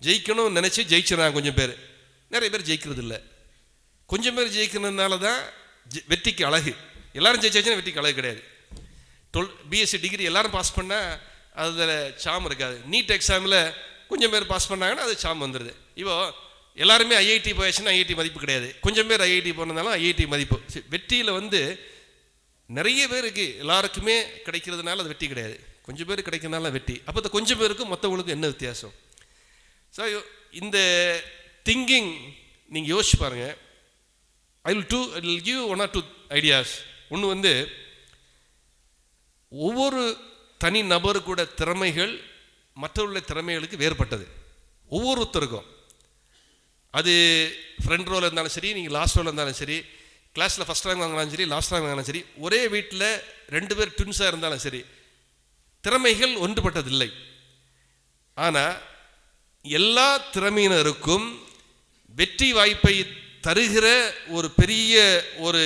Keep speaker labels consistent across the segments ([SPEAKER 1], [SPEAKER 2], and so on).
[SPEAKER 1] ஜெயிக்கணும்னு நினச்சி ஜெயிச்சிடறாங்க கொஞ்சம் பேர், நிறைய பேர் ஜெயிக்கிறது இல்லை. கொஞ்சம் பேர் ஜெயிக்கிறதுனால தான் வெற்றிக்கு அழகு. எல்லாரும் ஜெயிச்சாச்சுன்னா வெற்றிக்கு அழகு கிடையாது. பிஎஸ்சி டிகிரி எல்லாரும் பாஸ் பண்ணால் அதில் சாம் இருக்காது. நீட் எக்ஸாமில் கொஞ்சம் பேர் பாஸ் பண்ணாங்கன்னா அது சாம் வந்துடுது. இப்போ எல்லாருமே ஐஐடி போயாச்சுன்னா ஐஐடி மதிப்பு கிடையாது. கொஞ்சம் பேர் ஐஐடி போனதாலும் ஐஐடி மதிப்பு. வெற்றியில் வந்து நிறைய பேருக்கு எல்லாருக்குமே கிடைக்கிறதுனால அது வெற்றி கிடையாது. கொஞ்சம் பேர் கிடைக்கிறதுனால வெற்றி. அப்போ இந்த கொஞ்சம் பேருக்கும் மற்றவங்களுக்கும் என்ன வித்தியாசம்? ஸோ இந்த திங்கிங் நீங்கள் யோசிச்சு பாருங்கள். I will give 1 or 2 ideas. ஒன்று வந்து, ஒவ்வொரு தனி நபருக்கூட திறமைகள் மற்றவர்களுடைய திறமைகளுக்கு வேறுபட்டது. ஒவ்வொருத்தருக்கும். அது ஃப்ரண்ட் ரோவில் இருந்தாலும் சரி, நீங்கள் லாஸ்ட் ரோவில் இருந்தாலும் சரி, கிளாஸில் ஃபஸ்ட் ரேங்க் வாங்கினாலும் சரி, லாஸ்ட் ரேங்க் வாங்கினாலும் சரி, ஒரே வீட்டில் 2 பேர் ட்வின்ஸாக இருந்தாலும் சரி, திறமைகள் ஒன்றுபட்டதில்லை. ஆனால் எல்லா திறமையினருக்கும் வெற்றி வாய்ப்பை தருகிற ஒரு பெரிய ஒரு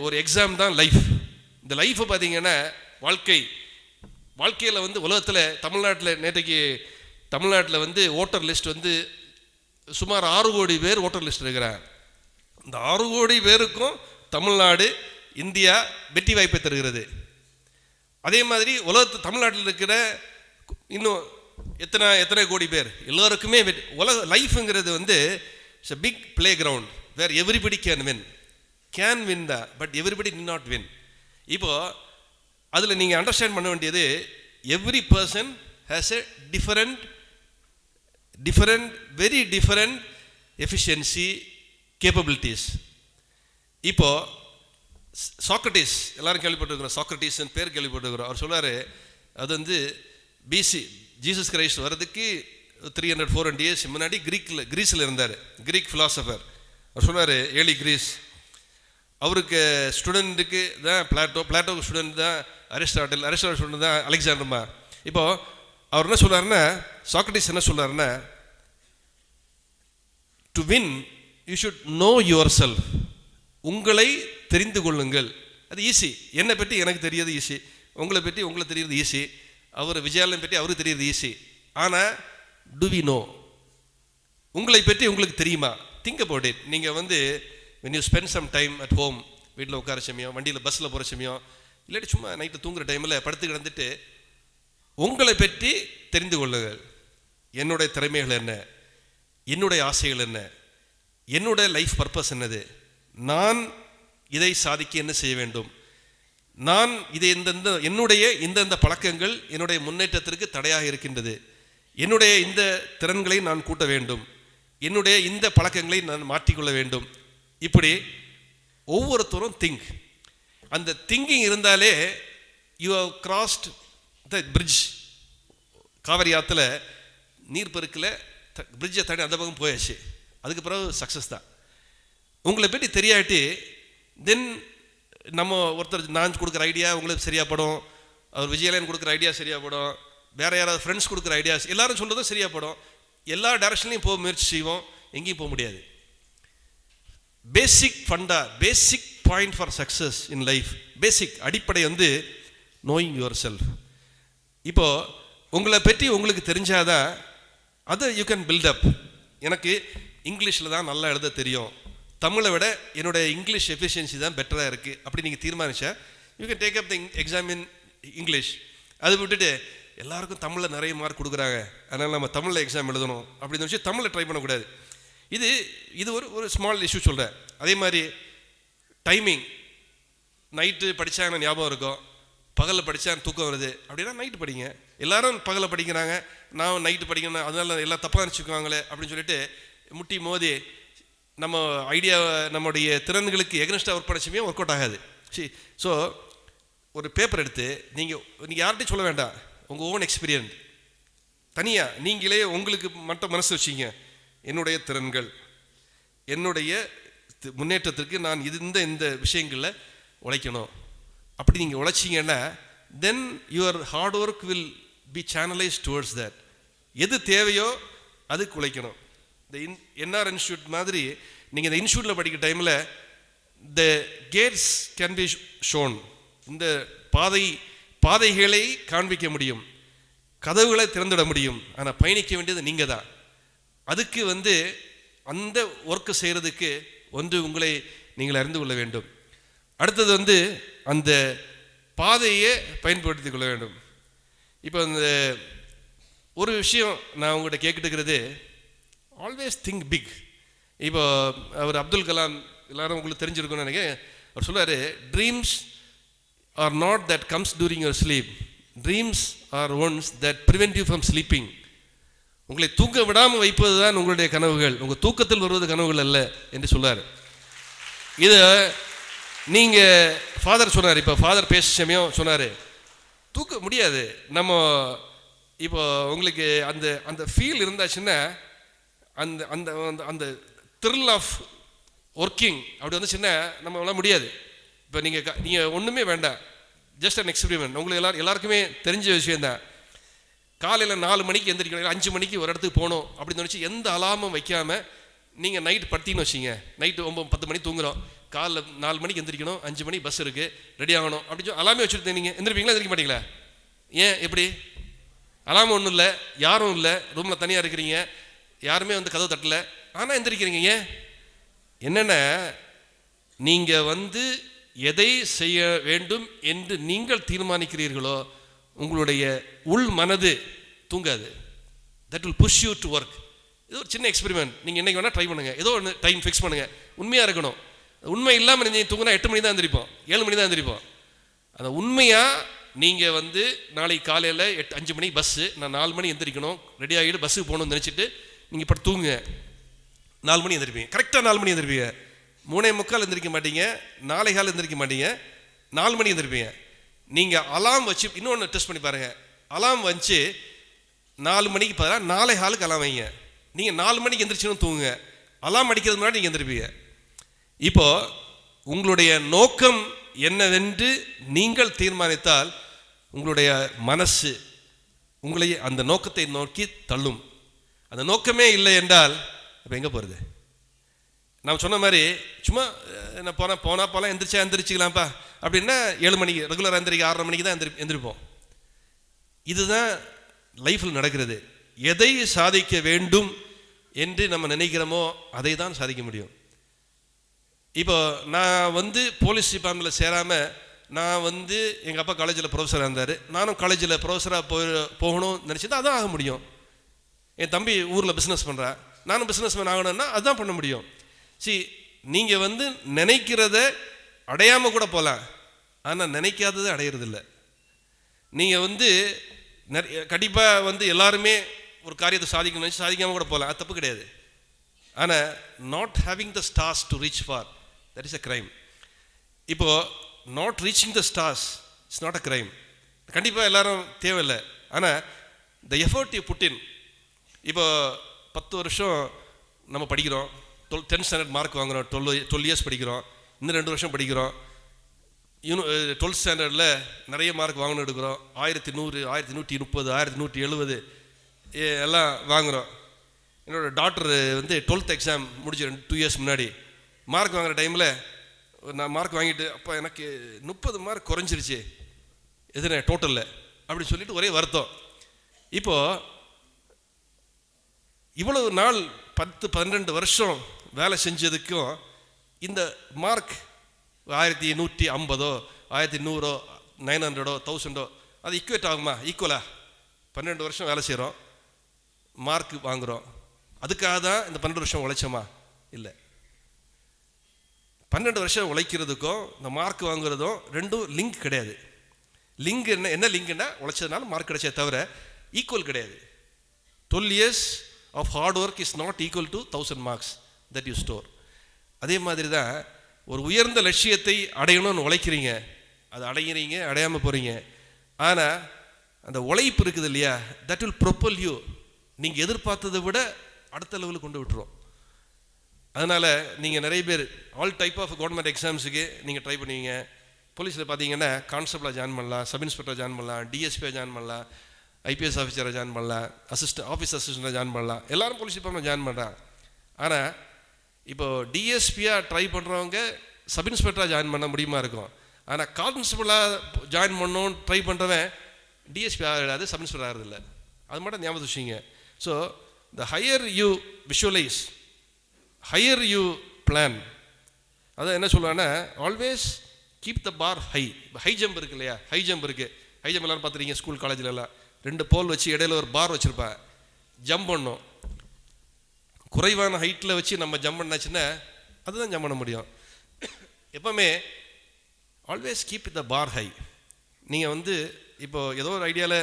[SPEAKER 1] ஒரு எக்ஸாம் தான் லைஃப். இந்த லைஃப்பை பார்த்தீங்கன்னா வாழ்க்கையில் வந்து உலகத்தில் தமிழ்நாட்டில் வந்து ஓட்டர் லிஸ்ட் வந்து சுமார் 6 கோடி பேர் ஓட்டர் லிஸ்ட் இருக்கிறாங்க. இந்த 6 கோடி பேருக்கும் தமிழ்நாடு, இந்தியா வெற்றி வாய்ப்பை தருகிறது. அதே மாதிரி தமிழ்நாட்டில் இருக்கிற இன்னும் எத்தனை கோடி பேர் எல்லோருக்குமே உலக லைஃப்ங்கிறது வந்து it's a big playground where everybody can win the but everybody did not win. இப்போ அதில் நீங்கள் அண்டர்ஸ்டாண்ட் பண்ண வேண்டியது, every person has a different very different efficiency capabilities. இப்போ சாக்ரட்டிஸ் எல்லாரும் கேள்விப்பட்டிருக்கிறோம். சாக்ரட்டிஸ் பேர் கேள்விப்பட்டிருக்கிறோம். அவர் சொல்றாரு, அது வந்து பிசி ஜீசஸ் கிரைஸ்ட் வர்றதுக்கு 300-400 இயர்ஸ் முன்னாடி கிரீஸில் இருந்தார். Greek philosopher. அவர் சொல்றாரு, ஏர்லி கிரீஸ். அவருக்கு ஸ்டூடெண்ட்டுக்கு தான் பிளாட்டோக்கு ஸ்டூடெண்ட் தான் அரிஸ்டாட்டில் ஸ்டூடெண்ட் தான் அலெக்சாண்டர்மா. இப்போ அவர் என்ன சொல்றாருன்னா, சாக்ரட்டிஸ் என்ன சொல்றாருன்னா, to win you should know your self. உங்களை தெரிந்து கொள்ளுங்கள். அது ஈஸி. என்னை பற்றி எனக்கு தெரியாது ஈஸி, உங்களை பற்றி உங்களுக்கு தெரியுது ஈஸி, அவர் விஜயாலயம் பற்றி அவருக்கு தெரியுது ஈஸி. ஆனால் டு வி நோ, உங்களை பற்றி உங்களுக்கு தெரியுமா? Think about it. நீங்கள் வந்து when you spend some time at home, வீட்டில் உட்கார சமயம், வண்டியில் பஸ்ஸில் போகிற சமயம், இல்லாட்டி சும்மா நைட்டு தூங்குற டைமில் படுத்து கிடந்துட்டு உங்களை பற்றி தெரிந்து கொள்ளுங்கள். என்னுடைய திறமைகள் என்ன, என்னுடைய ஆசைகள் என்ன, என்னுடைய லைஃப் பர்பஸ் என்னது, நான் இதை சாதிக்க என்ன செய்ய வேண்டும், நான் இதை என்னுடைய இந்தந்த பழக்கங்கள் என்னுடைய முன்னேற்றத்திற்கு தடையாக இருக்கின்றது, என்னுடைய இந்த திறன்களை நான் கூட்ட வேண்டும், என்னுடைய இந்த பழக்கங்களை நான் மாற்றிக்கொள்ள வேண்டும். இப்படி ஒவ்வொருத்தரும் திங்க். அந்த திங்கிங் இருந்தாலே you have crossed the bridge. Kaveri ஆற்றுல நீர் பெருக்கில் பிரிட்ஜை தாண்டி அந்த பக்கம் போயாச்சு. அதுக்கு பிறகு சக்ஸஸ் தான். உங்களை பற்றி தெரியாட்டி தென் நம்ம ஒருத்தர் நான் கொடுக்குற ஐடியா உங்களுக்கு சரியாப்படும், அவர் விஜயலயன் கொடுக்குற ஐடியா சரியாப்படும், வேற யாராவது ஃப்ரெண்ட்ஸ் கொடுக்குற ஐடியாஸ் எல்லாரும் சொல்கிறதும் சரியாப்படும். எல்லா டைரக்ஷன்லையும் போக முயற்சி செய்வோம், எங்கேயும் போக முடியாது. Basic funda, basic point for success in life, basic அடிப்படை வந்து நோயிங் யுவர் செல்ஃப். இப்போ உங்களை பற்றி உங்களுக்கு தெரிஞ்சாதான் அதை யூ கேன் பில்டப். எனக்கு இங்கிலீஷில் தான் நல்லா எழுத தெரியும், தமிழை விட என்னுடைய இங்கிலீஷ் எஃபிஷியன்சி தான் பெட்டராக இருக்குது அப்படி நீங்கள் தீர்மானிச்சா you can take up the exam in English. அது விட்டுட்டு எல்லாருக்கும் தமிழில் நிறைய மார்க் கொடுக்குறாங்க, அதனால் நம்ம தமிழில் எக்ஸாம் எழுதணும் அப்படின்னு வச்சு தமிழில் ட்ரை பண்ணக்கூடாது. இது ஒரு ஸ்மால் இஷ்யூ சொல்கிறேன். அதே மாதிரி டைமிங். நைட்டு படித்தா ஞாபகம் இருக்கும், பகலில் படித்தா தூக்கம் வருது அப்படின்னா நைட்டு படிங்க. எல்லாரும் பகலில் படிக்கிறாங்க, நான் நைட்டு படிக்கணும், அதனால எல்லாம் தப்பாக நினச்சிக்குவாங்களே அப்படின்னு சொல்லிட்டு முட்டி மோதி நம்ம ஐடியா நம்முடைய திறன்களுக்கு எகனஸ்டாக ஒர்க் பண்ண சமயம் ஒர்க் அவுட் ஆகாது. ஸோ ஒரு பேப்பர் எடுத்து நீங்கள் யார்கிட்டையும் சொல்ல வேண்டாம், உங்கள் ஓன் எக்ஸ்பீரியன்ஸ் தனியாக நீங்களே உங்களுக்கு மட்டும் மனசு வச்சிங்க, என்னுடைய திறன்கள், என்னுடைய முன்னேற்றத்திற்கு நான் இந்த விஷயங்களில் உழைக்கணும். அப்படி நீங்கள் உழைச்சிங்கன்னா then your hard work will be channelise towards that. எது தேவையோ அதுக்கு உழைக்கணும். இந்த என்ஆர் இன்ஸ்டியூட் மாதிரி நீங்கள் இந்த இன்ஸ்டியூட்டில் படிக்கிற டைமில் the cats can be shown. இந்த பாதைகளை காண்பிக்க முடியும். கதவுகளை திறந்துவிட முடியும். ஆனால் பயணிக்க வேண்டியது நீங்கள் தான். அதுக்கு அந்த ஒர்க்கு செய்கிறதுக்கு உங்களை நீங்கள் அறிந்து கொள்ள வேண்டும். அடுத்தது அந்த பாதையை பயன்படுத்தி கொள்ள வேண்டும். இப்போ அந்த ஒரு விஷயம் நான் உங்கள்கிட்ட கேட்டுக்கிறது, ஆல்வேஸ் திங்க் பிக். இப்போ அவர் அப்துல் கலாம் எல்லாரும் உங்களுக்கு தெரிஞ்சிருக்கும்னு நினைக்கிறேன். அவர் சொல்லுவார், dreams are not that comes during your sleep, dreams are ones that prevent you from sleeping. உங்களை தூங்க விடாமல் வைப்பது தான் உங்களுடைய கனவுகள், உங்கள் தூக்கத்தில் வருவது கனவுகள் அல்ல என்று சொன்னார். இதை நீங்கள் ஃபாதர் சொன்னார், இப்போ ஃபாதர் பேச சமயம் சொன்னார், தூக்க முடியாது. நம்ம இப்போ உங்களுக்கு அந்த அந்த ஃபீல் இருந்தாச்சுன்னா, அந்த அந்த அந்த த்ரில் ஆஃப் ஒர்க்கிங் அப்படி வந்துச்சுன்னா நம்மளால முடியாது. இப்போ நீங்கள் ஒன்றுமே வேண்டாம், ஜஸ்ட் அன் எக்ஸ்பெரிமெண்ட். உங்களுக்கு எல்லாருக்குமே தெரிஞ்ச விஷயந்தான். காலையில் 4 மணிக்கு எந்திரிக்கணும், 5 மணிக்கு ஒரு இடத்துக்கு போகணும் அப்படின்னு நினச்சி எந்த அலாமும் வைக்காமல் நீங்கள் நைட்டு படுத்தின்னு வச்சிங்க, நைட்டு 9-10 மணி தூங்குறோம், காலைல 4 மணிக்கு எந்திரிக்கணும், 5 மணி பஸ் இருக்குது, ரெடி ஆகணும் அப்படின்னு சொல்லி அலாமே வச்சுருந்தேன். நீங்கள் எந்திரிப்பீங்களா, எந்திரிக்க மாட்டீங்களா? ஏன் எப்படி? அலாமம் ஒன்றும் இல்லை, யாரும் இல்லை, ரூமில் தனியாக இருக்கிறீங்க, யாருமே கதவு தட்டலை, ஆனால் எந்திரிக்கிறீங்க. ஏன்? என்னென்ன, நீங்கள் எதை செய்ய வேண்டும் என்று நீங்கள் தீர்மானிக்கிறீர்களோ உங்களுடைய உள் மனது தூங்காது. That will push you to work. இது ஒரு சின்ன எக்ஸ்பெரிமெண்ட். நீங்கள் என்னைக்கு வேணால் ட்ரை பண்ணுங்கள், ஏதோ ஒன்று டைம் ஃபிக்ஸ் பண்ணுங்கள், உண்மையாக இருக்கணும். உண்மை இல்லாமல் நீங்கள் தூங்கினா 8 மணி தான் எந்திரிப்போம், 7 மணி தான் எந்திரிப்போம். அந்த உண்மையாக நீங்கள் நாளைக்கு காலையில் 5 மணி பஸ்ஸு, நான் 4 மணி எந்திரிக்கணும், ரெடி ஆகிட்டு பஸ்ஸுக்கு போகணும்னு நினச்சிட்டு நீங்கள் இப்போ தூங்குங்க, 4 மணி எந்திரிப்பீங்க, கரெக்டாக 4 மணி எந்திரிப்பீங்க. 3:45 எந்திரிக்க மாட்டீங்க, 4:15 எந்திரிக்க மாட்டீங்க, 4 மணி எந்திரிப்பீங்க. நீங்கள் அலாம் வச்சு இன்னொன்று டெஸ்ட் பண்ணி பாருங்கள். அலாம் வச்சு 4 மணிக்கு பதிலாக 4:15 அலாம் வைங்க. நீங்கள் 4 மணிக்கு எந்திரிச்சுன்னு தூங்குங்க, அலாம் அடிக்கிறது முன்னாடி நீங்கள் எந்திரிப்பீங்க. இப்போ உங்களுடைய நோக்கம் என்னவென்று நீங்கள் தீர்மானித்தால் உங்களுடைய மனசு உங்களை அந்த நோக்கத்தை நோக்கி தள்ளும். அந்த நோக்கமே இல்லை என்றால் இப்போ எங்கே போகிறது? நான் சொன்ன மாதிரி சும்மா என்ன போனால் எந்திரிச்சிக்கலாம்ப்பா அப்படின்னா 7 மணிக்கு ரெகுலராக எந்திரிக்க 6:30 மணிக்கு தான் எந்திரிப்போம். இதுதான் லைஃப்பில் நடக்கிறது. எதை சாதிக்க வேண்டும் என்று நம்ம நினைக்கிறோமோ அதை தான் சாதிக்க முடியும். இப்போ நான் போலீஸ் டிபார்ட்மெண்ட்டில் சேராமல் நான் எங்கள் அப்பா காலேஜில் ப்ரொஃபஸராக இருந்தார், நானும் காலேஜில் ப்ரொஃபஸராக போகணும்னு நினச்சிதான் அதான் ஆக முடியும். என் தம்பி ஊரில் பிஸ்னஸ் பண்ணுறா, நானும் பிஸ்னஸ் மேன் ஆகணும்னா அதுதான் பண்ண முடியும். நீங்கள் நினைக்கிறத அடையாமல் கூட போகலாம், ஆனால் நினைக்காததை அடையிறதில்லை. நீங்கள் கண்டிப்பாக எல்லாருமே ஒரு காரியத்தை சாதிக்கணும் நினச்சி சாதிக்காமல் கூட போகலாம், அது தப்பு கிடையாது. ஆனால் not having the stars to reach for, that is a crime. இப்போது not reaching the stars it's not a crime. கண்டிப்பாக எல்லாரும் தேவையில்லை, ஆனால் the effort you put in. இப்போ 10 வருஷம் நம்ம படிக்கிறோம், 10th ஸ்டாண்டர்ட் மார்க் வாங்குகிறோம், 12 இயர்ஸ் படிக்கிறோம், இன்னும் 2 வருஷம் படிக்கிறோம். 12th ஸ்டாண்டர்டில் நிறைய மார்க் வாங்கணும் எடுக்கிறோம், 1100, 1130, 1170 எல்லாம் வாங்குகிறோம். என்னோடய டாக்டர் 12th எக்ஸாம் முடிச்சு 2 இயர்ஸ் முன்னாடி மார்க் வாங்குகிற டைமில் நான் மார்க் வாங்கிட்டு, அப்போ எனக்கு 30 மார்க் குறைஞ்சிருச்சு எதுனா டோட்டலில் அப்படி சொல்லிட்டு ஒரே வருத்தம். இப்போது இவ்வளவு நாள் 10-12 வருஷம் வேலை செஞ்சதுக்கும் இந்த மார்க் 1150, 1100, 900, 1000 அது ஈக்குவேட் ஆகுமா? ஈக்குவலா? 12 வருஷம் வேலை செய்கிறோம், மார்க் வாங்குகிறோம், அதுக்காக தான் இந்த 12 வருஷம் உழைச்சோமா? இல்லை. 12 வருஷம் உழைக்கிறதுக்கும் இந்த மார்க் வாங்குறதும் ரெண்டும் லிங்க் கிடையாது. லிங்க் என்ன லிங்க்னா உழைச்சதுனால மார்க் கிடைச்சே தவிர ஈக்குவல் கிடையாது. 12 years of hard work is not equal to 1000 marks that you store. அதே மாதிரி தான் ஒரு உயர்ந்த லட்சியத்தை அடையணும்னு உழைக்கிறீங்க, அது அடைகிறீங்க, அடையாமல் போகிறீங்க. ஆனால் அந்த உழைப்பு இருக்குது இல்லையா, that will propel you. நீங்கள் எதிர்பார்த்ததை விட அடுத்த லெவலுக்கு கொண்டு விட்டுரும். அதனால் நீங்கள் நிறைய பேர் ஆல் டைப் ஆஃப் கவர்மெண்ட் எக்ஸாம்ஸுக்கு நீங்கள் ட்ரை பண்ணுவீங்க. போலீஸில் பார்த்தீங்கன்னா கான்ஸ்டபிளாக ஜாயின் பண்ணலாம், சப் இன்ஸ்பெக்டராக ஜாயின் பண்ணலாம், டிஎஸ்பியாக ஜாயின் பண்ணலாம், ஐபிஎஸ் ஆஃபீஸராக ஜாயின் பண்ணலாம், ஆஃபீஸ் அசிஸ்டண்ட்டாக ஜாயின் பண்ணலாம். எல்லோரும் போலீஸ் டிபார்ட்மெண்ட் ஜாயின் பண்ணுறான். ஆனால் இப்போது டிஎஸ்பியாக ட்ரை பண்ணுறவங்க சப் இன்ஸ்பெக்டராக ஜாயின் பண்ண முடியுமா இருக்கும். ஆனால் கான்ஸ்டபிளாக ஜாயின் பண்ணணும்னு ட்ரை பண்ணுறவன் டிஎஸ்பி ஆகாது, சப் இன்ஸ்பெக்டர் ஆகிறதில்ல. அது மட்டும் ஞாபகம் வச்சுங்க. So the higher you visualise, higher you plan, அதான் என்ன சொல்லுவாங்கன்னா always keep the bar high. இப்போ ஹை ஜம்ப் இருக்கு இல்லையா, ஹை ஜம்ப் இருக்குது. ஹை ஜம்ப் எல்லோரும் பார்த்துருக்கீங்க ஸ்கூல் காலேஜில் எல்லாம். 2 போல் வச்சு இடையில ஒரு பார் வச்சுருப்பா, ஜம்ப் பண்ணணும். குறைவான ஹைட்டில் வச்சு நம்ம ஜம்ப் பண்ணாச்சுன்னா அதுதான் ஜம்ப் பண்ண முடியும். எப்போவுமே always keep the bar high. நீங்கள் வந்து இப்போது ஏதோ ஒரு ஐடியாவில்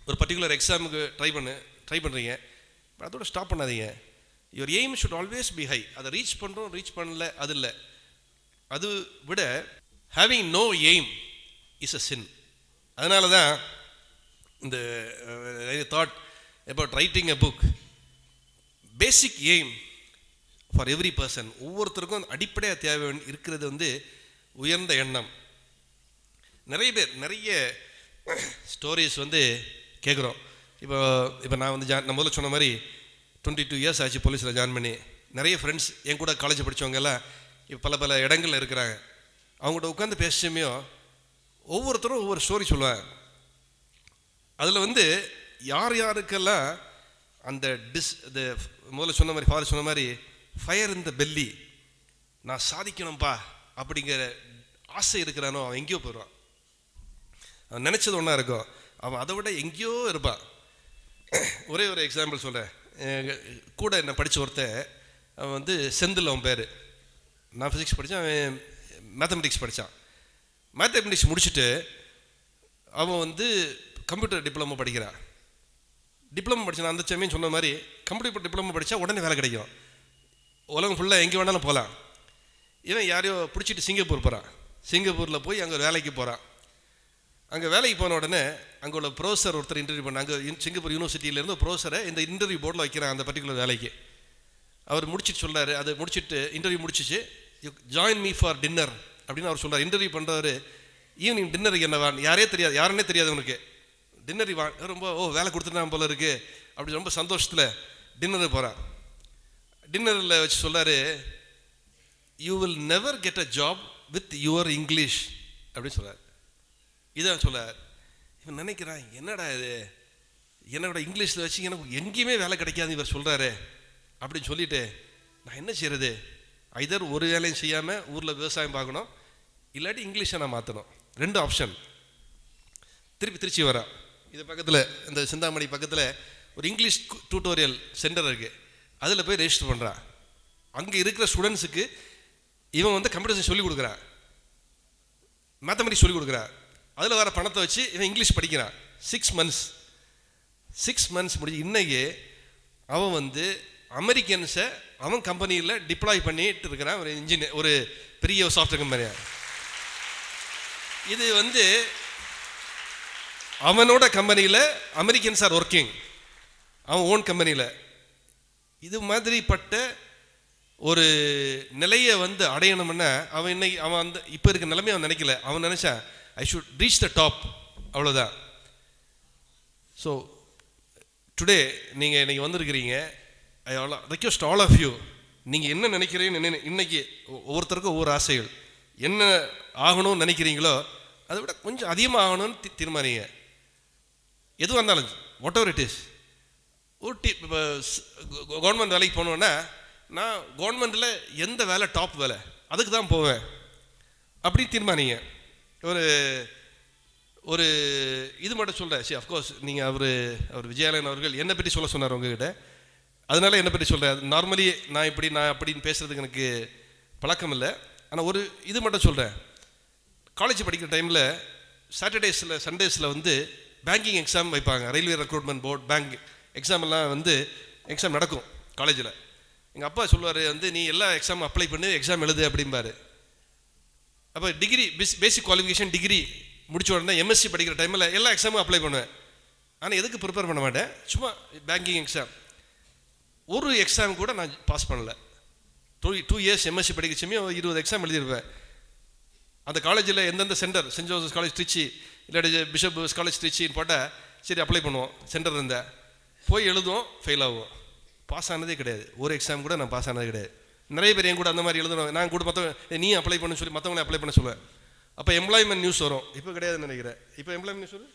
[SPEAKER 1] ஒரு பர்டிகுலர் எக்ஸாமுக்கு ட்ரை பண்ணுறீங்க, அதோட ஸ்டாப் பண்ணாதீங்க. Your aim should always be high. அதை ரீச் பண்ணுறோம் ரீச் பண்ணல அது இல்லை. அது விட having no aim is a sin. அதனால தான் இந்த thought about writing a book, basic aim for every person, ஒவ்வொருத்தருக்கும் அடிப்படையாக தேவை இருக்கிறது வந்து உயர்ந்த எண்ணம். நிறைய பேர் நிறைய ஸ்டோரிஸ் வந்து கேட்குறோம். இப்போ நான் வந்து நான் முதல்ல சொன்ன மாதிரி 22 இயர்ஸ் ஆச்சு போலீஸில் ஜாயின் பண்ணி. நிறைய ஃப்ரெண்ட்ஸ் என் கூட காலேஜ் படித்தவங்க எல்லாம் இப்போ பல இடங்களில் இருக்கிறாங்க. அவங்கள்ட்ட உட்காந்து பேசுமையோ ஒவ்வொருத்தரும் ஒவ்வொரு ஸ்டோரி சொல்லுவாங்க. அதில் வந்து யார் யாருக்கெல்லாம் அந்த முதல்ல சொன்ன மாதிரி ஃபாதர் சொன்ன மாதிரி ஃபயர் இன் த பெல்லி, நான் சாதிக்கணும்ப்பா அப்படிங்கிற ஆசை இருக்கிறானோ அவன் எங்கேயோ போயிடுவான். அவன் நினச்சது ஒன்றா இருக்கும், அவன் அதை விட எங்கேயோ இருப்பான். ஒரே ஒரு எக்ஸாம்பிள் சொல்கிறேன். கூட என்னை படித்த ஒருத்தன், அவன் வந்து செந்தில் அவன் பேர். நான் ஃபிசிக்ஸ் படித்தான், அவன் மேத்தமெட்டிக்ஸ் படித்தான். மேத்தமெட்டிக்ஸ் முடிச்சுட்டு அவன் வந்து கம்ப்யூட்டர் டிப்ளமோ படிக்கிறான். டிப்ளமோ படித்தான். அந்த சமயம் சொன்ன மாதிரி கம்ப்யூட்டர் டிப்ளமோ படித்தா உடனே வேலை கிடைக்கும், உலகம் ஃபுல்லாக எங்கே வேணாலும் போகலாம். இவன் யாரையோ பிடிச்சிட்டு சிங்கப்பூர் போகிறான். சிங்கப்பூரில் போய் அங்கே வேலைக்கு போகிறான். அங்கே வேலைக்கு போன உடனே அங்கே உள்ள ப்ரொஃபஸர் ஒருத்தர் இன்டர்வியூ பண்ண, அங்கே சிங்கப்பூர் யூனிவர்சிட்டியிலேருந்து ப்ரொஃபஸரை இந்த இன்டர்வியூ போர்டில் வைக்கிறான் அந்த பர்டிகுலர் வேலைக்கு. அவர் முடிச்சுட்டு சொல்கிறாரு, அதை முடிச்சுட்டு இன்டர்வியூ முடிச்சிச்சு, you join me for dinner அப்படின்னு அவர் சொல்கிறார். இன்டர்வியூ பண்ணுறவர் ஈவினிங் டின்னருக்கு என்னவான் யாருன்னே தெரியாது அவனுக்கு. டின்னர் ரொம்ப வேலை கொடுத்துட்டான் போல இருக்குது அப்படி ரொம்ப சந்தோஷத்தில் டின்னருக்கு போகிறான். டின்னரில் வச்சு சொல்கிறாரு, you will never get a job with your English அப்படின்னு சொல்கிறார். இதான் சொல்கிறார். இவன் நினைக்கிறான், என்னடா இது, என்னோட இங்கிலீஷில் வச்சு எனக்கு எங்கேயுமே வேலை கிடைக்காது இவர் சொல்கிறாரு அப்படின்னு சொல்லிட்டு நான் என்ன செய்கிறது, ஐதர் ஒரு வேலையும் செய்யாமல் ஊரில் விவசாயம் பார்க்கணும், இல்லாட்டி இங்கிலீஷை நான் மாற்றணும். 2 ஆப்ஷன். திருச்சி வரா, இது பக்கத்தில் இந்த சிந்தாமணி பக்கத்தில் ஒரு இங்கிலீஷ் டியூட்டோரியல் சென்டர் இருக்குது. அதில் போய் ரெஜிஸ்டர் பண்ணுறான். அங்கே இருக்கிற ஸ்டூடெண்ட்ஸுக்கு இவன் வந்து கம்ப்யூட்டர் சயின்ஸ் சொல்லிக் கொடுக்குறான், மேத்தமெட்டிக்ஸ் சொல்லிக் கொடுக்குறான். அதில் வர பணத்தை வச்சு இவன் இங்கிலீஷ் படிக்கிறான். 6 மந்த்ஸ் முடிஞ்சு இன்னைக்கு அவன் வந்து அமெரிக்கன்ஸை அவன் கம்பெனியில் டிப்ளாய் பண்ணிட்டு இருக்கிறான். ஒரு இன்ஜினியர், ஒரு பெரிய சாஃப்ட்வேர் கம்பெனியா. இது வந்து அவனோட கம்பெனியில் அமெரிக்கன்ஸ் ஆர் ஒர்க்கிங், அவன் ஓன் கம்பெனியில். இது மாதிரிப்பட்ட ஒரு நிலையை வந்து அடையணும்னா அவன் இன்னைக்கு அவன் அந்த இப்போ இருக்க நிலைமையை அவன் நினைக்கல. அவன் நினைச்சான் I should reach the top, அவ்வளோதான். ஸோ டுடே நீங்கள் இன்னைக்கு வந்திருக்கிறீங்க. I request all of you, நீங்கள் என்ன நினைக்கிறீங்கன்னு இன்னைக்கு ஒவ்வொருத்தருக்கும் ஒவ்வொரு ஆசைகள், என்ன ஆகணும்னு நினைக்கிறீங்களோ அதை விட கொஞ்சம் அதிகமாக ஆகணும்னு தீர்மானிங்க. எதுவாக இருந்தாலும் வாட் எவர் இட் இஸ். இப்போ கவர்மெண்ட் வேலைக்கு போனோன்னா நான் கவர்மெண்ட்டில் எந்த வேலை டாப் வேலை அதுக்கு தான் போவேன் அப்படி தீர்மானிங்க. ஒரு இது மட்டும் சொல்கிறேன். சரி, அஃப்கோர்ஸ் நீங்கள் அவர் விஜயாலயன் அவர்கள் என்னை பற்றி சொல்ல சொன்னார் உங்ககிட்ட, அதனால என்னை பற்றி சொல்கிறேன். நார்மலி நான் அப்படின்னு பேசுகிறதுக்கு எனக்கு பழக்கம் இல்லை. ஆனால் ஒரு இது மட்டும் சொல்கிறேன். காலேஜ் படிக்கிற டைமில் சாட்டர்டேஸில் சண்டேஸில் வந்து பேங்கிங் எக்ஸாம் வைப்பாங்க. Railway recruitment board bank exam எல்லாம் வந்து எக்ஸாம் நடக்கும் காலேஜில். எங்கள் அப்பா சொல்லுவார் வந்து நீ எல்லா எக்ஸாம் அப்ளை பண்ணி எக்ஸாம் எழுது அப்படிம்பாரு. அப்போ டிகிரி பேசிக் குவாலிஃபிகேஷன் டிகிரி முடிச்ச உடனே எம்எஸ்சி படிக்கிற டைமில் எல்லா எக்ஸாமும் அப்ளை பண்ணுவேன். ஆனால் எதுக்கு ப்ரிப்பேர் பண்ண மாட்டேன், சும்மா பேங்கிங் எக்ஸாம். ஒரு எக்ஸாம் கூட நான் பாஸ் பண்ணலை. 2 இயர்ஸ் எம்எஸ்சி படிக்கச்சுமே 20 எக்ஸாம் எழுதியிருப்பேன். அந்த காலேஜில் எந்தெந்த centre, Saint Joseph's College Trichy இல்லாட்டி பிஷப் காலேஜ் திருச்சின்னு போட்டால் சரி அப்ளை பண்ணுவோம். சென்டர் இருந்தேன், போய் எழுதுவோம், ஃபெயில் ஆகும். பாஸ் ஆனதே கிடையாது. ஒரு எக்ஸாம் கூட நான் பாஸ் ஆனது கிடையாது. நிறைய பேர் என் கூட அந்த மாதிரி எழுதணும். நான் கூட மற்றவங்க நீ அப்ளை பண்ணு சொல்லி மற்றவங்களே அப்ளை பண்ண சொல்லுவேன். அப்போ எம்ப்ளாய்மெண்ட் நியூஸ் வரும். இப்போ கிடையாதுன்னு நினைக்கிறேன். இப்போ எம்ப்ளாய்மெண்ட் நியூஸ் வரும்.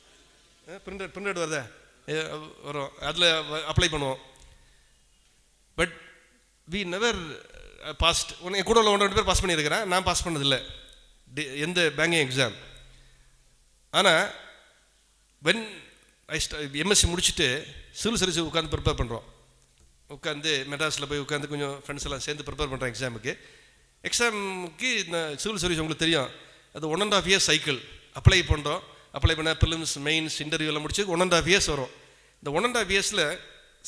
[SPEAKER 1] பிரிண்டட் வருதா வரும், அதில் அப்ளை பண்ணுவோம். But we never passed. உன்னை கூட உள்ள 1-2 பேர் பாஸ் பண்ணியிருக்கிறேன், நான் பாஸ் பண்ணதில்லை எந்த பேங்கிங் எக்ஸாம். ஆனால் வென் எம்எஸ்சி முடிச்சுட்டு சிவில் சர்வீஸ் உட்காந்து ப்ரிப்பேர் பண்ணுறோம். உட்காந்து மெட்ராஸில் போய் உட்காந்து கொஞ்சம் ஃப்ரெண்ட்ஸ் எல்லாம் சேர்ந்து ப்ரிப்பேர் பண்ணுறேன் எக்ஸாமுக்கு. இந்த சிவில் சர்வீஸ் உங்களுக்கு தெரியும், அது 1.5 years சைக்கிள். அப்ளை பண்ணுறோம், அப்ளை பண்ண ப்ரிலிம்ஸ் மெயின்ஸ் இன்டர்வியூலாம் முடிச்சு 1.5 years வரும். இந்த 1.5 yearsல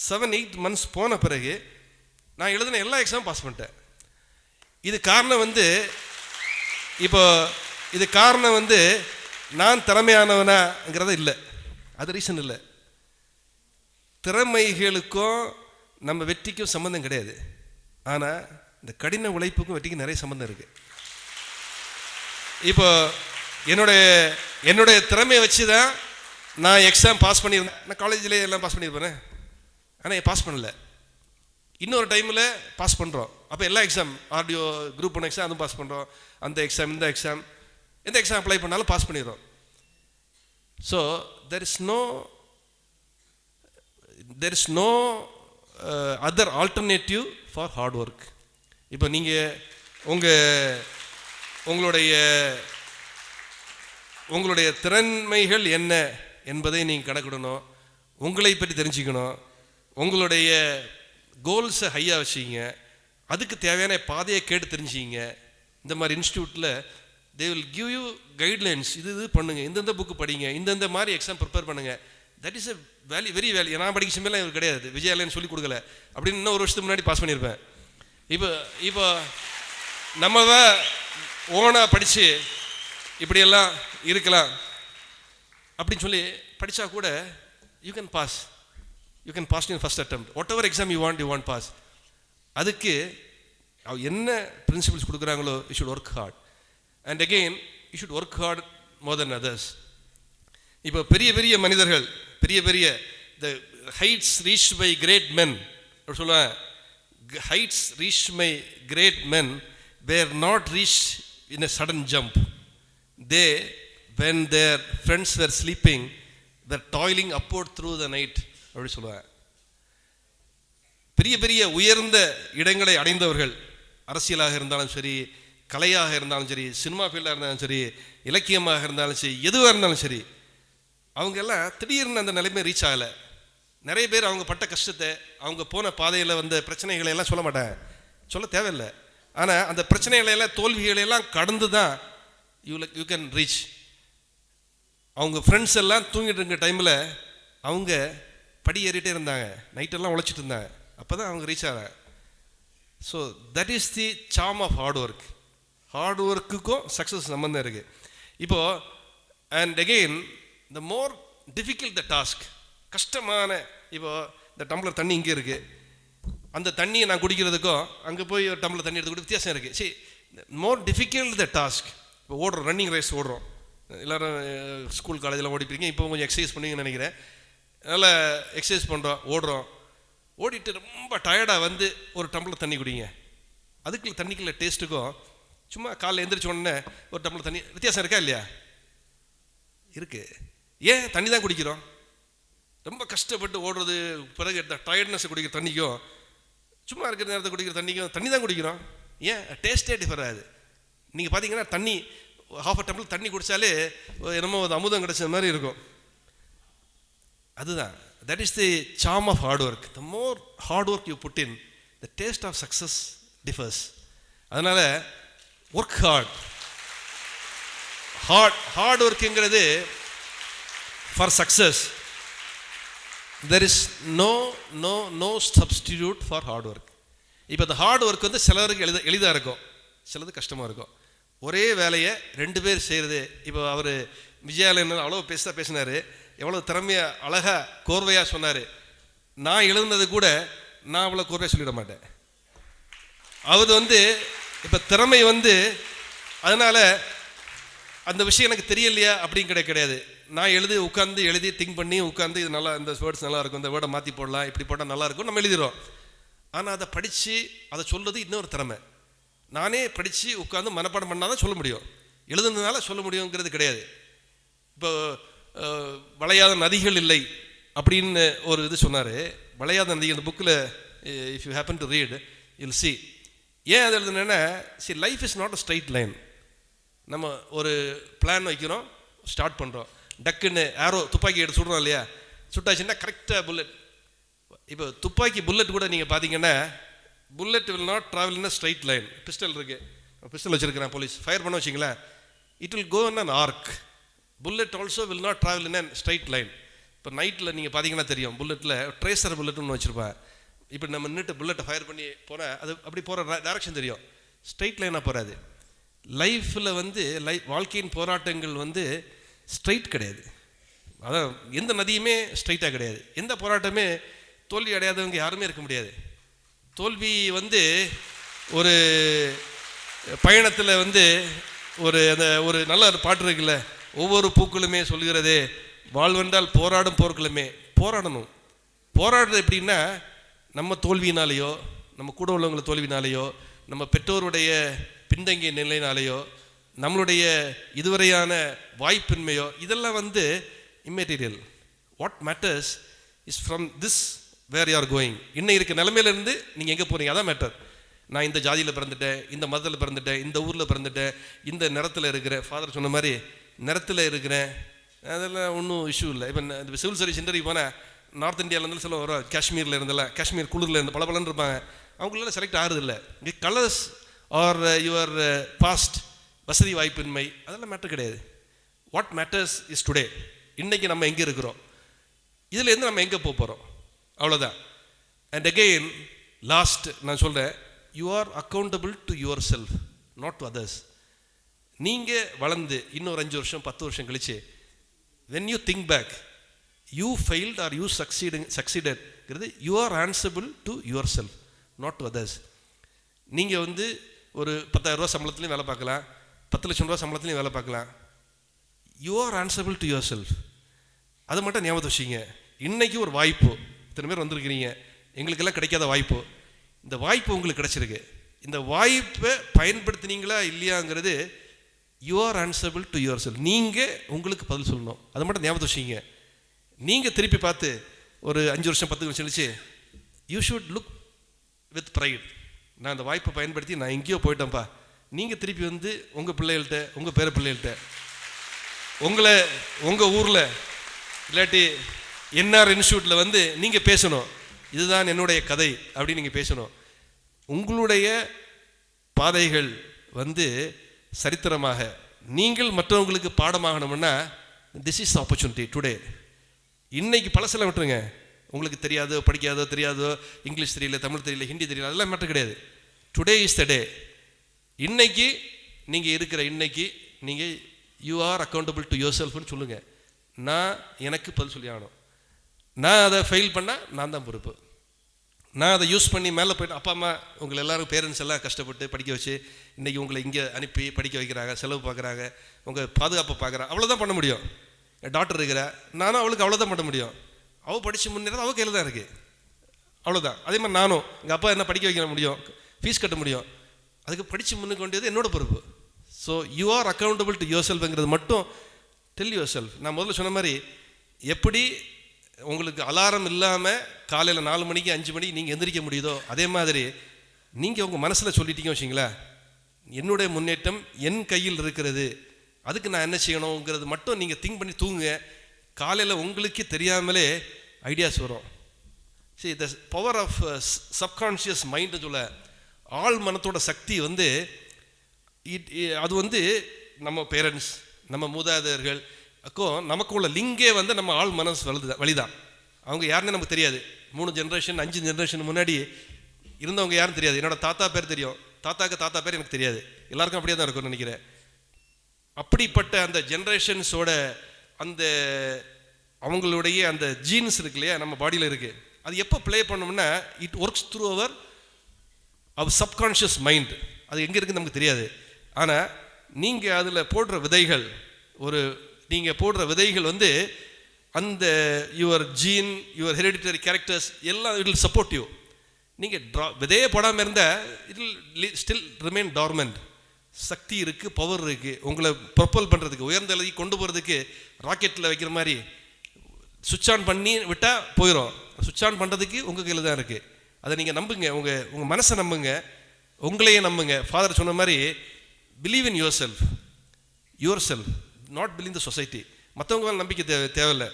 [SPEAKER 1] 7-8 months போன பிறகு நான் எழுதின எல்லா எக்ஸாமும் பாஸ் பண்ணிட்டேன். இது காரணம் வந்து நான் திறமையானவனாங்கிறத இல்லை, அது ரீசன் இல்லை. திறமைகளுக்கும் நம்ம வெற்றிக்கும் சம்மந்தம் கிடையாது. ஆனால் இந்த கடின உழைப்புக்கும் வெற்றிக்கும் நிறைய சம்மந்தம் இருக்கு. இப்போ என்னுடைய திறமையை வச்சு தான் நான் எக்ஸாம் பாஸ் பண்ணியிருந்தேன். நான் காலேஜில் எல்லாம் பாஸ் பண்ணியிருப்பேன், ஆனால் பாஸ் பண்ணல. இன்னொரு டைமில் பாஸ் பண்ணுறோம். அப்போ எல்லா எக்ஸாம் ஆர்டிஓ குரூப் 1 எக்ஸாம் அதுவும் பாஸ் பண்ணுறோம். அந்த எக்ஸாம் இந்த எக்ஸாம் எந்த எக்ஸாம் அப்ளை பண்ணாலும் பாஸ் பண்ணிடுறோம். So there is no other alternative for hard work. இப்போ நீங்கள் உங்களுடைய திறமைகள் என்ன என்பதை நீங்கள் கணக்கிடணும், உங்களை பற்றி தெரிஞ்சுக்கணும், உங்களுடைய கோல்ஸை ஹையாக வச்சுக்கிங்க, அதுக்கு தேவையான பாதையை கேட்டு தெரிஞ்சுக்கிங்க. இந்த மாதிரி இன்ஸ்டியூட்டில் they will give you guidelines. இது பண்ணுங்கள், இந்தந்த புக்கு படிங்க, இந்தந்த மாதிரி எக்ஸாம் ப்ரிப்பேர் பண்ணுங்கள். That is a very value. நான் படிக்க சமையலாம் இவர் கிடையாது, விஜயாலயன்னு சொல்லி கொடுக்கல அப்படின்னு இன்னும் 1 வருஷத்துக்கு முன்னாடி பாஸ் பண்ணியிருப்பேன். இப்போ நம்ம தான் ஓனாக படித்து இப்படியெல்லாம் இருக்கலாம் அப்படின்னு சொல்லி படித்தா கூட you can pass in first attempt. Whatever exam you want pass. அதுக்கு என்ன பிரின்சிபிள்ஸ் கொடுக்குறாங்களோ you should work hard. And again you should work hard more than others. இப்போ பெரிய மனிதர்கள், பெரிய the heights reached by great men சொல்லுவாங்க, heights reached by great men were not reached in a sudden jump. They, when their friends were sleeping, were toiling upward through the night அப்படி சொல்லுவாங்க. பெரிய உயர்ந்த இடங்களை அடைந்தவர்கள், அரசியலாக இருந்தாலும் சரி, கலையாக இருந்தாலும் சரி, சினிமா ஃபீல்டாக இருந்தாலும் சரி, இலக்கியமாக இருந்தாலும் சரி, எதுவாக இருந்தாலும் சரி, அவங்க எல்லாம் திடீர்னு அந்த நிலைமை ரீச் ஆகலை. நிறைய பேர் அவங்க பட்ட கஷ்டத்தை, அவங்க போன பாதையில் வந்த பிரச்சனைகளை எல்லாம் சொல்ல மாட்டாங்க, சொல்ல தேவையில்லை. ஆனால் அந்த பிரச்சனைகளெல்லாம் தோல்விகளெல்லாம் கடந்து தான் யூ கேன் ரீச். அவங்க ஃப்ரெண்ட்ஸ் எல்லாம் தூங்கிட்டு இருக்க டைமில் அவங்க படி ஏறிட்டே இருந்தாங்க, நைட்டெல்லாம் உழைச்சிட்டு இருந்தாங்க, அப்போ தான் அவங்க ரீச் ஆகிறாங்க. So that is the charm of hard work. Hard ஒர்க்குக்கும் சக்ஸஸ் சம்மந்தம் இருக்குது. இப்போது and again the more difficult the task, கஷ்டமான, இப்போ இந்த டம்ளர் தண்ணி இங்கே இருக்குது, அந்த தண்ணியை நான் குடிக்கிறதுக்கும் அங்கே போய் ஒரு டம்ளர் தண்ணி எடுத்து கூட வித்தியாசம் இருக்குது. சரி, மோர் டிஃபிகல்ட் த டாஸ்க். இப்போ ஓடுறோம், ரன்னிங் ரேஸ் ஓடுறோம், எல்லோரும் ஸ்கூல் காலேஜெலாம் ஓடிப்பீங்க, இப்போ கொஞ்சம் எக்ஸசைஸ் பண்ணுவீங்கன்னு நினைக்கிறேன். அதனால் எக்ஸசைஸ் பண்ணுறோம், ஓடிட்டு ரொம்ப டயர்டாக வந்து ஒரு டம்ளர் தண்ணி குடிங்க. அதுக்குள்ள தண்ணிக்குள்ள டேஸ்ட்டுக்கும் சும்மா காலைல எழுந்திரிச்ச உடனே ஒரு டம்ளர் தண்ணி வித்தியாசம் இருக்கா இல்லையா? இருக்குது. ஏன் தண்ணி தான் குடிக்கிறோம்? ரொம்ப கஷ்டப்பட்டு ஓடுறது பிறகு டயர்ட்னஸ் குடிக்கிற தண்ணிக்கும் சும்மா இருக்கிற நேரத்தை குடிக்கிற தண்ணிக்கும் தண்ணி தான் குடிக்கிறோம். ஏன்? டேஸ்ட்டே டிஃபர் ஆகுது. நீங்கள் பார்த்தீங்கன்னா தண்ணி ½ டம்ளர் தண்ணி குடித்தாலே என்னமோ ஒரு அமுதம் கிடைச்ச மாதிரி இருக்கும். அதுதான், that is the charm of hard work. The more hard work you put in, the taste of success differs. அதனால் ஒர்க் ஹார்ட் ஒர்க்குங்கிறது for success. There is no substitute for hard work. இப்போ இந்த ஹார்ட் ஒர்க் வந்து சிலருக்கு எளிதாக இருக்கும், சிலது கஷ்டமாக இருக்கும். ஒரே வேலையை 2 பேர் செய்கிறது. இப்போ அவர் விஜயாலயன் அவ்வளோ பேசினார், எவ்வளோ திறமையாக அழகாக கோர்வையாக சொன்னார். நான் எழுதுனது கூட நான் அவ்வளோ கோர்வையாக சொல்லிட மாட்டேன். அது வந்து இப்போ திறமை வந்து அதனால் அந்த விஷயம் எனக்கு தெரியலையா அப்படின்னு கிடையாது. நான் உட்காந்து எழுதி திங்க் பண்ணி உட்காந்து இது நல்லா, இந்த வேர்ட்ஸ் நல்லா இருக்கும், இந்த வேர்டை மாற்றி போடலாம், இப்படி போட்டால் நல்லா இருக்கும், நம்ம எழுதிடுறோம். ஆனால் அதை படித்து அதை சொல்கிறது இன்னொரு திறமை. நானே படித்து உட்காந்து மனப்பாடம் பண்ணால் தான் சொல்ல முடியும், எழுதுனதுனால சொல்ல முடியுங்கிறது கிடையாது. இப்போ வளையாத நதிகள் இல்லை அப்படின்னு ஒரு இது சொன்னார். வளையாத நதி அந்த புக்கில் if you happen to read you'll see. ஏன் அது எழுதுனேன்னா, see life is not a straight line. நம்ம ஒரு பிளான் வைக்கிறோம், ஸ்டார்ட் பண்ணுறோம், டக்குன்னு ஆரோ துப்பாக்கி எடுத்து சுடுறோம் இல்லையா, சுட்டாச்சுன்னா கரெக்டாக புல்லட். இப்போ துப்பாக்கி புல்லட் கூட நீங்கள் பார்த்தீங்கன்னா bullet will not travel in a straight line. Pistol இருக்குது, பிஸ்டல் வச்சுருக்கிறேன், போலீஸ் ஃபயர் பண்ண வச்சிங்களேன், it will go in an arc. Bullet also will not travel in an straight line. இப்போ நைட்டில் நீங்கள் பார்த்தீங்கன்னா தெரியும், புல்லட்டில் ட்ரேசர் புல்லட்னு வச்சுருப்பேன். இப்போ நம்ம நின்றுட்டு புல்லட்டை ஃபயர் பண்ணி போனால் அது அப்படி போகிற டைரக்ஷன் தெரியும், ஸ்ட்ரைட் லைனாக போகாது. லைஃப்பில் வந்து வாழ்க்கையின் போராட்டங்கள் வந்து ஸ்ட்ரைட் கிடையாது. அதான் எந்த நதியுமே ஸ்ட்ரைட்டாக கிடையாது. எந்த போராட்டமே தோல்வி அடையாதவங்க யாருமே இருக்க முடியாது. தோல்வி வந்து ஒரு பயணத்தில் வந்து ஒரு நல்ல பாட்டு இருக்குல்ல, ஒவ்வொரு பூக்களுமே சொல்கிறதே வாழ்வென்றால் போராடும் போர்க்களுமே. போராடணும். போராடுறது எப்படின்னா, நம்ம தோல்வியினாலேயோ, நம்ம கூட உள்ளவங்கள தோல்வினாலேயோ, நம்ம பெற்றோருடைய பின்தங்கிய நிலையினாலேயோ, நம்மளுடைய இதுவரையான வாய்ப்பின்மையோ, இதெல்லாம் வந்து immaterial. What matters is from this where you are going. இன்னும் இருக்க நிலைமையிலேருந்து நீங்கள் எங்கே போகிறீங்க, அதான் மேட்டர். நான் இந்த ஜாதியில் பிறந்துட்டேன், இந்த மதத்தில் பிறந்துட்டேன், இந்த ஊரில் பிறந்துட்டேன், இந்த நிறத்தில் இருக்கிறேன். ஃபாதர் சொன்ன மாதிரி நிறத்தில் இருக்கிறேன், அதெல்லாம் ஒன்றும் இஷ்யூ இல்லை. இப்போ இந்த சிவில் சர்வீஸ் இன்டர்வியூ போனால் நார்த் இந்தியாவிலேருந்து சில வரும், காஷ்மீரில் இருந்தல, காஷ்மீர் குளிரில் இருந்து பலன்னு இருப்பாங்க, அவங்களெல்லாம் செலக்ட் ஆகிறது இல்லை. இங்கே கலர்ஸ் ஆர் யுவர் பாஸ்ட், வசதி வாய்ப்பின்மை, அதெல்லாம் மேட்டர் கிடையாது. What matters is today. இன்றைக்கி நம்ம எங்கே இருக்கிறோம், இதுலேருந்து நம்ம எங்கே போகிறோம், அவ்வளோதான். அண்ட் அகெயின் லாஸ்ட் நான் சொல்கிறேன், you are accountable to your self, not to others. நீங்கள் வளர்ந்து இன்னொரு 5 வருஷம் 10 வருஷம் கழிச்சு when you think back, you failed or you succeeded, you are answerable to yourself, not to others. நீங்கள் வந்து ஒரு 10,000 ரூபா சம்பளத்துலையும் வேலை பார்க்கலாம், 10 லட்சம் ரூபா சம்பளத்துலையும் வேலை பார்க்கலாம். you are answerable to yourself. அதை மட்டும் ஞாபகம் வச்சுங்க. இன்றைக்கி ஒரு வாய்ப்பு, இத்தனை பேர் வந்திருக்கிறீங்க, எங்களுக்கெல்லாம் கிடைக்காத வாய்ப்பு, இந்த வாய்ப்பு உங்களுக்கு கிடைச்சிருக்கு. இந்த வாய்ப்பை பயன்படுத்தினீங்களா இல்லையாங்கிறது you are answerable to your self. நீங்கள் உங்களுக்கு பதில் சொல்லணும், அதை மட்டும் ஞாபகம் வச்சுங்க. நீங்கள் திருப்பி பார்த்து ஒரு 5 வருஷம் 10 வருஷம் கழிச்சு you should look with fried, நான் அந்த வாய்ப்பை பயன்படுத்தி நான் எங்கேயோ போயிட்டேன்ப்பா. நீங்கள் திருப்பி வந்து உங்கள் பிள்ளைகள்கிட்ட, உங்கள் பேர பிள்ளைகள்கிட்ட, உங்களை உங்கள் ஊரில் இல்லாட்டி என்ஆர் இன்ஸ்டியூட்டில் வந்து நீங்கள் பேசணும், இதுதான் என்னுடைய கதை அப்படின்னு நீங்கள் பேசணும். உங்களுடைய பாதைகள் வந்து சரித்திரமாக நீங்கள் மற்றவங்களுக்கு பாடமாகணும்னா திஸ் இஸ் ஆப்பர்ச்சுனிட்டி டுடே. இன்னைக்கு பழசெல்லாம் விட்டுருங்க, உங்களுக்கு தெரியாதோ படிக்காதோ தெரியாதோ, இங்கிலீஷ் தெரியல, தமிழ் தெரியல, ஹிந்தி தெரியல, அதெல்லாம் மேட்டர் கிடையாது. Today is the day. இன்னைக்கு நீங்கள் இருக்கிற இன்னைக்கு நீங்கள் you are accountable to your செல்ஃப்னு சொல்லுங்கள். நான் எனக்கு பதில் சொல்லி ஆகணும். நான் அதை ஃபெயில் பண்ணால் நான் தான் பொறுப்பு. நான் அதை யூஸ் பண்ணி மேலே போய்ட்டு அப்பா அம்மா உங்களை எல்லோரும் பேரண்ட்ஸ் எல்லாம் கஷ்டப்பட்டு படிக்க வச்சு இன்றைக்கி உங்களை இங்கே அனுப்பி படிக்க வைக்கிறாங்க, செலவு பார்க்குறாங்க, உங்கள் பாதுகாப்பை பார்க்குறாங்க, அவ்வளோதான் பண்ண முடியும். டாக்டர் இருக்கிற நானும் அவளுக்கு அவ்வளோதான் பண்ண முடியும். அவள் படித்து முன்னேறது அவள் கையில் தான் இருக்குது, அவ்வளோதான். அதே மாதிரி நானும் எங்கள் அப்பா என்ன படிக்க வைக்க முடியும், ஃபீஸ் கட்ட முடியும், அதுக்கு படித்து முன்னுக்கு வேண்டியது என்னோட பொறுப்பு. So you are accountable to your செல்ஃப்ங்கிறது மட்டும் டெல் யுவர் செல்ஃப். நான் முதல்ல சொன்ன மாதிரி எப்படி உங்களுக்கு அலாரம் இல்லாமல் காலையில் 4 மணிக்கு 5 மணிக்கு நீங்கள் எந்திரிக்க முடியுதோ, அதே மாதிரி நீங்கள் உங்கள் மனசில் சொல்லிட்டீங்க வச்சிங்களா, என்னுடைய முன்னேற்றம் என் கையில் இருக்கிறது, அதுக்கு நான் என்ன செய்யணுங்கிறது மட்டும் நீங்கள் திங்க் பண்ணி தூங்குங்க. காலையில் உங்களுக்கே தெரியாமலே ஐடியாஸ் வரும். சரி, the power of subconscious mind சொல்ல, ஆள் மனத்தோட சக்தி வந்து அது வந்து நம்ம பேரண்ட்ஸ், நம்ம மூதாதையர்கள் நமக்கு உள்ள லிங்கே வந்து நம்ம ஆள் மனசு வழிதான். அவங்க யாருன்னு நமக்கு தெரியாது. 3 ஜென்ரேஷன் 5 ஜென்ரேஷன் முன்னாடி இருந்தவங்க யாரும் தெரியாது. என்னோட தாத்தா பேர் தெரியும், தாத்தா பேர் எனக்கு தெரியாது. எல்லாருக்கும் அப்படியே தான் இருக்கும்னு நினைக்கிறேன். அப்படிப்பட்ட அந்த ஜென்ரேஷன்ஸோட அந்த அவங்களுடைய அந்த ஜீன்ஸ் இருக்கு இல்லையா, நம்ம பாடியில் இருக்குது. அது எப்போ ப்ளே பண்ணோம்னா it works through our subconscious mind. அது எங்கே இருக்குன்னு நமக்கு தெரியாது. ஆனால் நீங்கள் அதில் போடுற விதைகள், நீங்கள் போடுற விதைகள் வந்து அந்த your gene, your hereditary characters எல்லாம் இட் வில் சப்போர்ட் யூ. நீங்கள் விதையே போடாமல் இருந்தால் it will still remain dormant. சக்தி இருக்குது, பவர் இருக்குது. உங்களை ப்ரொப்பல் பண்ணுறதுக்கு, உயர்ந்த நிலைக்கு கொண்டு போகிறதுக்கு ராக்கெட்டில் வைக்கிற மாதிரி சுவிட்ச் ஆன் பண்ணி விட்டால் போயிடும். சுவிட்ச் ஆன் பண்ணுறதுக்கு உங்கள் கையில் தான் இருக்குது. அதை நீங்கள் நம்புங்க, உங்கள் மனசை நம்புங்க, உங்களையே நம்புங்க. ஃபாதர் சொன்ன மாதிரி believe in your self, not believe the society. மற்றவங்க மேலே நம்பிக்கை தேவையில்லை.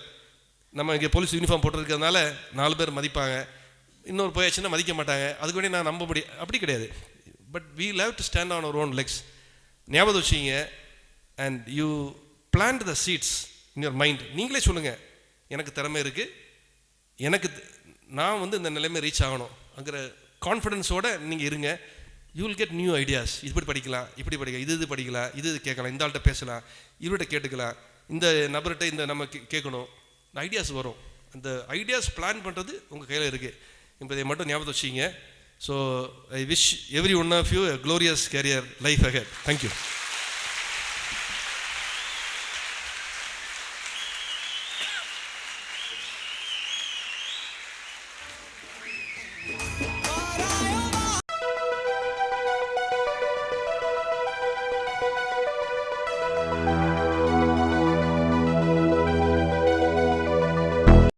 [SPEAKER 1] நம்ம இங்கே போலீஸ் யூனிஃபார்ம் போட்டிருக்கிறதுனால 4 பேர் மதிப்பாங்க, இன்னொரு போயாச்சுன்னா மதிக்க மாட்டாங்க, அதுக்கு வேண்டி நான் நம்ப முடியும், அப்படி கிடையாது. But we have to stand on our own legs. ஞாபகம் வச்சுங்க. and you plant the seeds in your mind. நீங்களே சொல்லுங்கள், எனக்கு திறமை இருக்குது, நான் இந்த நிலைமை ரீச் ஆகணும் அங்கிற கான்ஃபிடென்ஸோடு நீங்கள் இருங்க. You will get new ideas. இப்படி படிக்கலாம், இப்படி படிக்கலாம், இது படிக்கலாம், இது கேட்கலாம், இந்த ஆள்கிட்ட பேசலாம், இவர்கிட்ட கேட்டுக்கலாம், இந்த நபர்கிட்ட இந்த நம்ம கேட்கணும், ஐடியாஸ் வரும். அந்த ஐடியாஸ் பிளான் பண்ணுறது உங்கள் கையில் இருக்குது என்பதை மட்டும் ஞாபகம் வச்சுங்க. So I wish every one of you a glorious career life ahead. Thank you.